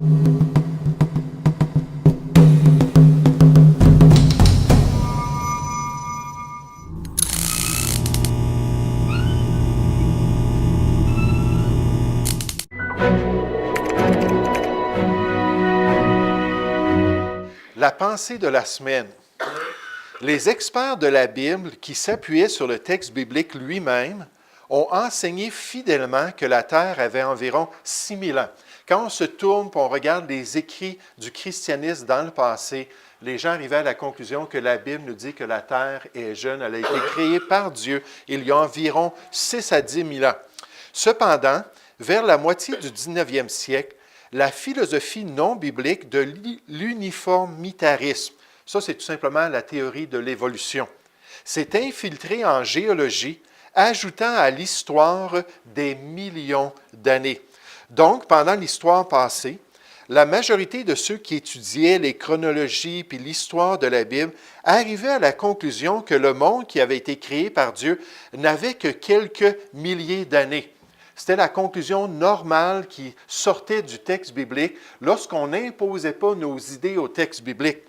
La pensée de la semaine. Les experts de la Bible, qui s'appuyaient sur le texte biblique lui-même, ont enseigné fidèlement que la Terre avait environ 6000 ans. Quand on se tourne et on regarde les écrits du christianisme dans le passé, les gens arrivaient à la conclusion que la Bible nous dit que la Terre est jeune. Elle a été créée par Dieu il y a environ 6 à 10 000 ans. Cependant, vers la moitié du 19e siècle, la philosophie non biblique de l'uniformitarisme, ça c'est tout simplement la théorie de l'évolution, s'est infiltrée en géologie, ajoutant à l'histoire des millions d'années. Donc, pendant l'histoire passée, la majorité de ceux qui étudiaient les chronologies puis l'histoire de la Bible arrivaient à la conclusion que le monde qui avait été créé par Dieu n'avait que quelques milliers d'années. C'était la conclusion normale qui sortait du texte biblique lorsqu'on n'imposait pas nos idées au texte biblique.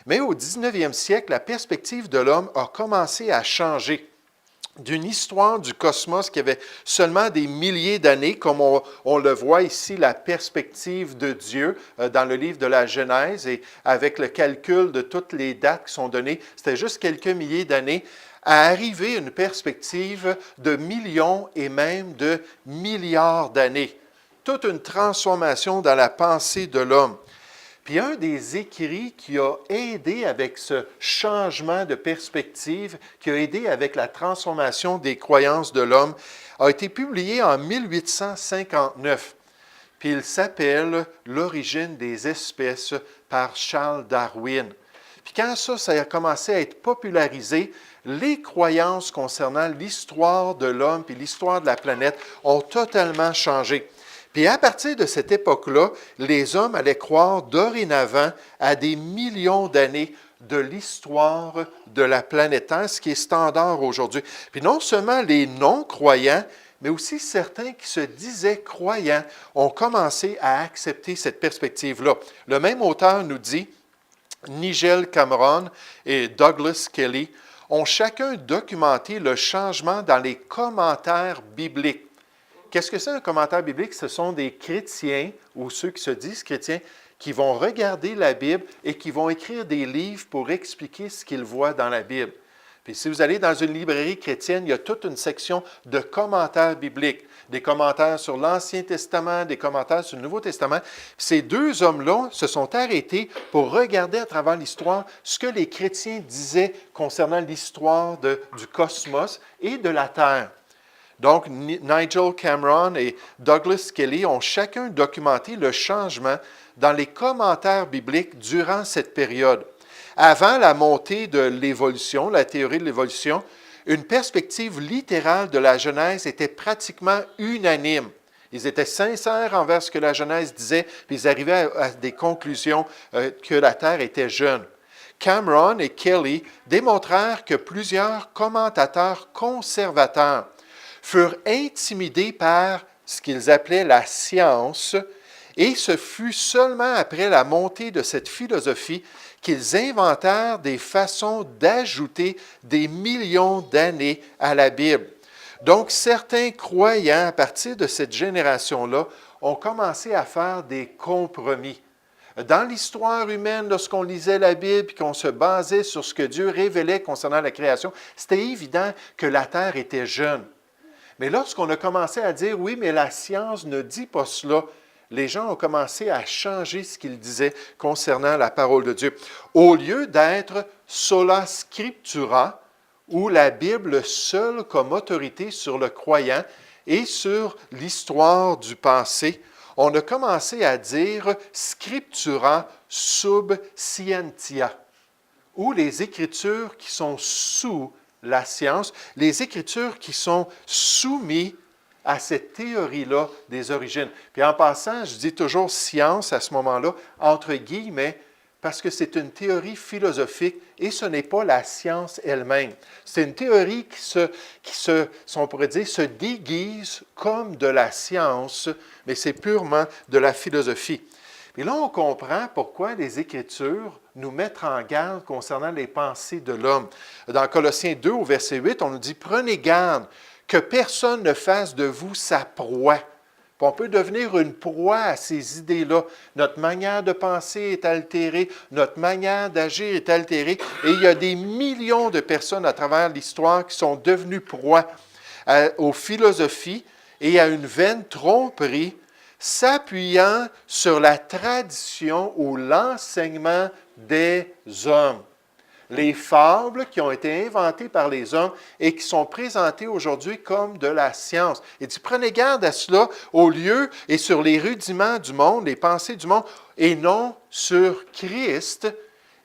Mais au 19e siècle, la perspective de l'homme a commencé à changer. D'une histoire du cosmos qui avait seulement des milliers d'années, comme on le voit ici, la perspective de Dieu dans le livre de la Genèse, et avec le calcul de toutes les dates qui sont données, c'était juste quelques milliers d'années, à arriver à une perspective de millions et même de milliards d'années. Toute une transformation dans la pensée de l'homme. Puis un des écrits qui a aidé avec ce changement de perspective, qui a aidé avec la transformation des croyances de l'homme, a été publié en 1859. Puis il s'appelle « L'origine des espèces » par Charles Darwin. Puis quand ça a commencé à être popularisé, les croyances concernant l'histoire de l'homme et l'histoire de la planète ont totalement changé. Puis à partir de cette époque-là, les hommes allaient croire dorénavant à des millions d'années de l'histoire de la planète Terre, ce qui est standard aujourd'hui. Puis non seulement les non-croyants, mais aussi certains qui se disaient croyants ont commencé à accepter cette perspective-là. Le même auteur nous dit, Nigel Cameron et Douglas Kelly ont chacun documenté le changement dans les commentaires bibliques. Qu'est-ce que c'est un commentaire biblique? Ce sont des chrétiens, ou ceux qui se disent chrétiens, qui vont regarder la Bible et qui vont écrire des livres pour expliquer ce qu'ils voient dans la Bible. Puis si vous allez dans une librairie chrétienne, il y a toute une section de commentaires bibliques, des commentaires sur l'Ancien Testament, des commentaires sur le Nouveau Testament. Ces deux hommes-là se sont arrêtés pour regarder à travers l'histoire ce que les chrétiens disaient concernant l'histoire du cosmos et de la Terre. Donc, Nigel Cameron et Douglas Kelly ont chacun documenté le changement dans les commentaires bibliques durant cette période. Avant la montée de l'évolution, la théorie de l'évolution, une perspective littérale de la Genèse était pratiquement unanime. Ils étaient sincères envers ce que la Genèse disait, puis ils arrivaient à des conclusions que la Terre était jeune. Cameron et Kelly démontrèrent que plusieurs commentateurs conservateurs furent intimidés par ce qu'ils appelaient la science, et ce fut seulement après la montée de cette philosophie qu'ils inventèrent des façons d'ajouter des millions d'années à la Bible. Donc, certains croyants, à partir de cette génération-là, ont commencé à faire des compromis. Dans l'histoire humaine, lorsqu'on lisait la Bible et qu'on se basait sur ce que Dieu révélait concernant la création, c'était évident que la Terre était jeune. Mais lorsqu'on a commencé à dire « oui, mais la science ne dit pas cela », les gens ont commencé à changer ce qu'ils disaient concernant la parole de Dieu. Au lieu d'être sola scriptura, ou la Bible seule comme autorité sur le croyant et sur l'histoire du passé, on a commencé à dire scriptura sub scientia, ou les Écritures qui sont sous la science, les Écritures qui sont soumises à cette théorie-là des origines. Puis en passant, je dis toujours science à ce moment-là, entre guillemets, parce que c'est une théorie philosophique et ce n'est pas la science elle-même. C'est une théorie on pourrait dire, se déguise comme de la science, mais c'est purement de la philosophie. Puis là, on comprend pourquoi les Écritures nous mettent en garde concernant les pensées de l'homme. Dans Colossiens 2, au verset 8, on nous dit « Prenez garde que personne ne fasse de vous sa proie. » On peut devenir une proie à ces idées-là. Notre manière de penser est altérée, notre manière d'agir est altérée, et il y a des millions de personnes à travers l'histoire qui sont devenues proies aux philosophies et à une vaine tromperie, s'appuyant sur la tradition ou l'enseignement des hommes. Les fables qui ont été inventées par les hommes et qui sont présentées aujourd'hui comme de la science. Il dit, prenez garde à cela au lieu et sur les rudiments du monde, les pensées du monde, et non sur Christ.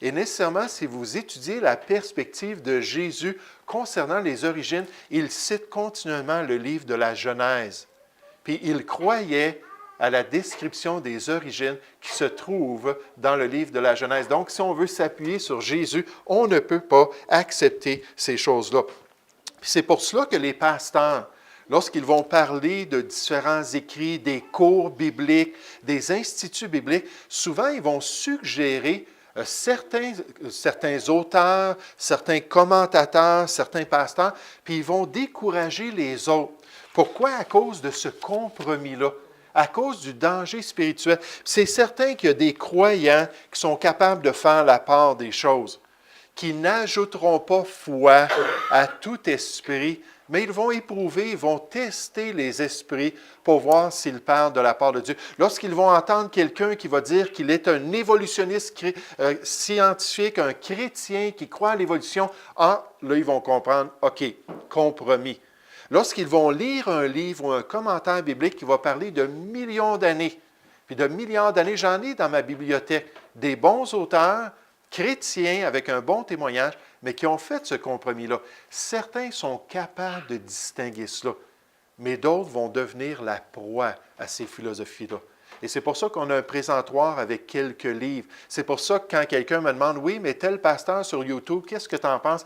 Et nécessairement, si vous étudiez la perspective de Jésus concernant les origines, il cite continuellement le livre de la Genèse. Puis il croyait à la description des origines qui se trouve dans le livre de la Genèse. Donc, si on veut s'appuyer sur Jésus, on ne peut pas accepter ces choses-là. Puis c'est pour cela que les pasteurs, lorsqu'ils vont parler de différents écrits, des cours bibliques, des instituts bibliques, souvent ils vont suggérer certains auteurs, certains commentateurs, certains pasteurs, puis ils vont décourager les autres. Pourquoi? À cause de ce compromis-là. À cause du danger spirituel. C'est certain qu'il y a des croyants qui sont capables de faire la part des choses, qui n'ajouteront pas foi à tout esprit, mais ils vont éprouver, ils vont tester les esprits pour voir s'ils parlent de la part de Dieu. Lorsqu'ils vont entendre quelqu'un qui va dire qu'il est un évolutionniste scientifique, un chrétien qui croit à l'évolution, là, ils vont comprendre, OK, compromis. Lorsqu'ils vont lire un livre ou un commentaire biblique qui va parler de millions d'années, puis de milliards d'années, j'en ai dans ma bibliothèque, des bons auteurs chrétiens avec un bon témoignage, mais qui ont fait ce compromis-là. Certains sont capables de distinguer cela, mais d'autres vont devenir la proie à ces philosophies-là. Et c'est pour ça qu'on a un présentoir avec quelques livres. C'est pour ça que quand quelqu'un me demande « Oui, mais tel pasteur sur YouTube, qu'est-ce que tu en penses? »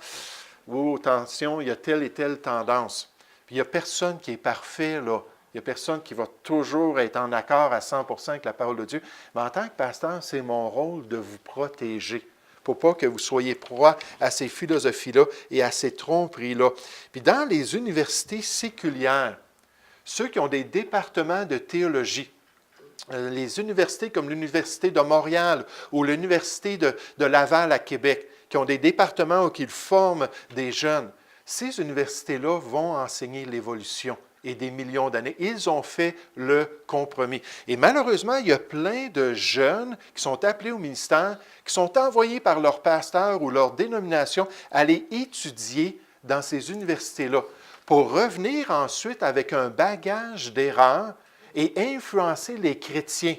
« Oh, attention, il y a telle et telle tendance. » Puis il n'y a personne qui est parfait, là. Il n'y a personne qui va toujours être en accord à 100% avec la parole de Dieu. Mais en tant que pasteur, c'est mon rôle de vous protéger pour pas que vous soyez proie à ces philosophies-là et à ces tromperies-là. Puis dans les universités séculières, ceux qui ont des départements de théologie, les universités comme l'Université de Montréal ou l'Université de Laval à Québec, qui ont des départements où ils forment des jeunes, ces universités-là vont enseigner l'évolution et des millions d'années. Ils ont fait le compromis. Et malheureusement, il y a plein de jeunes qui sont appelés au ministère, qui sont envoyés par leur pasteur ou leur dénomination aller étudier dans ces universités-là pour revenir ensuite avec un bagage d'erreurs et influencer les chrétiens,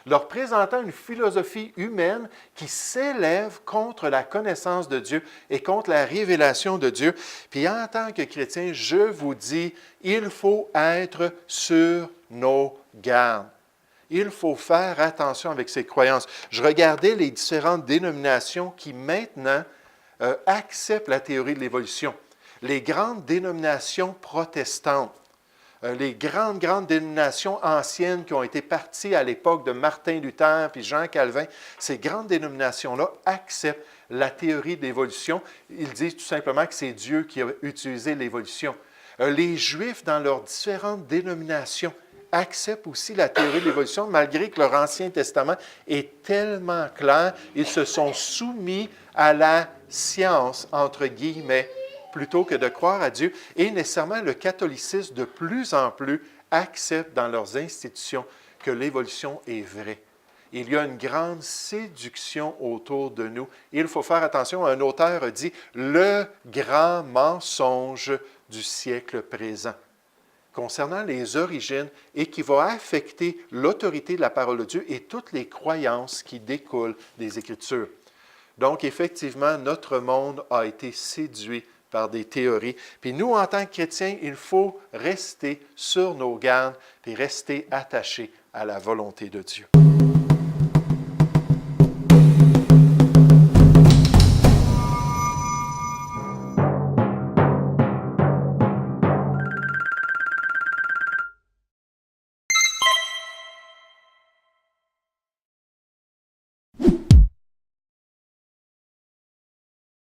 leur présentant une philosophie humaine qui s'élève contre la connaissance de Dieu et contre la révélation de Dieu. Puis en tant que chrétien, je vous dis, il faut être sur nos gardes. Il faut faire attention avec ses croyances. Je regardais les différentes dénominations qui maintenant acceptent la théorie de l'évolution. Les grandes dénominations protestantes, les grandes dénominations anciennes qui ont été parties à l'époque de Martin Luther puis Jean Calvin, ces grandes dénominations-là acceptent la théorie de l'évolution. Ils disent tout simplement que c'est Dieu qui a utilisé l'évolution. Les Juifs, dans leurs différentes dénominations, acceptent aussi la théorie de l'évolution, malgré que leur Ancien Testament est tellement clair. Ils se sont soumis à la science, entre guillemets, plutôt que de croire à Dieu. Et nécessairement, le catholicisme, de plus en plus, accepte dans leurs institutions que l'évolution est vraie. Il y a une grande séduction autour de nous. Il faut faire attention. Un auteur a dit « le grand mensonge du siècle présent » concernant les origines et qui va affecter l'autorité de la parole de Dieu et toutes les croyances qui découlent des Écritures. Donc, effectivement, notre monde a été séduit par des théories. Puis nous, en tant que chrétiens, il faut rester sur nos gardes et rester attachés à la volonté de Dieu.